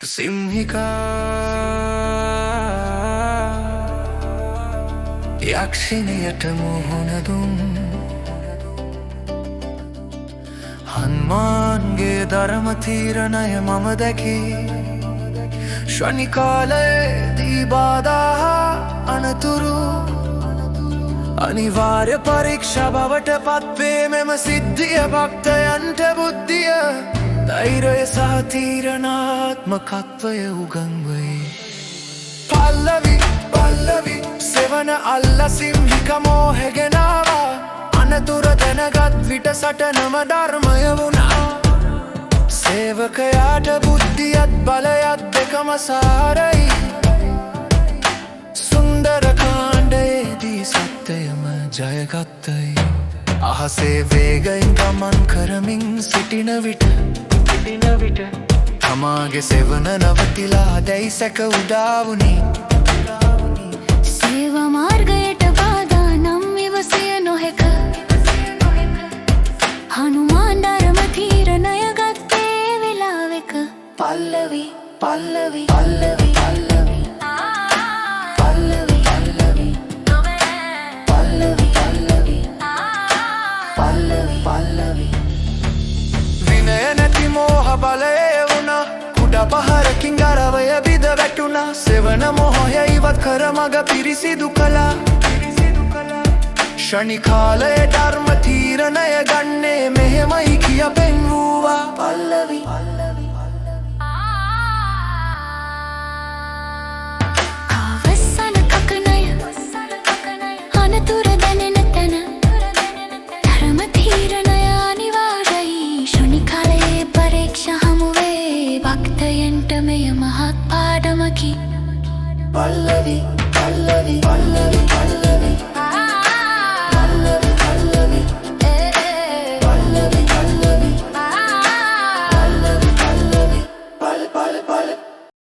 සිංහිකා යක්ෂිනියට මුහුණ දුන් හනුමාන්ගේ ධර්ම තීරණය මම දැකි ශනිකාලයේදී බාධා අනතුරු අනිවාර්ය පරීක්ෂා බවට පත්වේ මෙම සිද්ධිය භක්තයන්ට බුද්ධිය ධෛර්යය සහ තීරණාත්මකත්වය උගන්වයි පල්ලවි පල්ලවි සෙවන අල්ල සිංහික මෝහෙගෙනවා අනතුර දැනගත් විට සටනම ධර්මය වුණා සේවකයාට බුද්ධියත් බලයත් දෙකම සාරයි සුන්දර කාණ්ඩයේදී සත්‍යයම ජයගත්තයි අහසේ වේගයෙන් ගමන් කරමින් සිටින විට තමාගේ සෙවන නවතිලා දැයි සැක උදාවුනි සේවා මාර්ගයට බාධා නම් ඉවසිය නොහැක හනුමාන් ධර්ම තීරණය ගත්තේ වෙලාවෙක පල්ලවි පල්ලවි පල්ලවි පල්ලවි පල්ලවි පල්ලවි පල්ලවි පල්ලවි පල්ලවි පල්ලවි විනය නැති මෝහ බලය වුණා කුඩා පහරකින් ගරවය බිඳ වැටුණා සෙවන මොහය ඉවත් කර මග පිරිසිදු කළා ශනිකාලයේ ධර්ම තීරණය ගන්නේ මෙහෙමයි කිය පෙන්වුවා පල්ලවි අවසන කකනය අනතුර දැනෙන තැන ධර්ම තීරණය අනිවාර්යයි ශනිකාලයේ පරීක්ෂා හමුවේ භක්තයන්ට මෙය මහත් පාඩමකි පල්ලවි පල්ලවි පල්ලවි පල්ලවි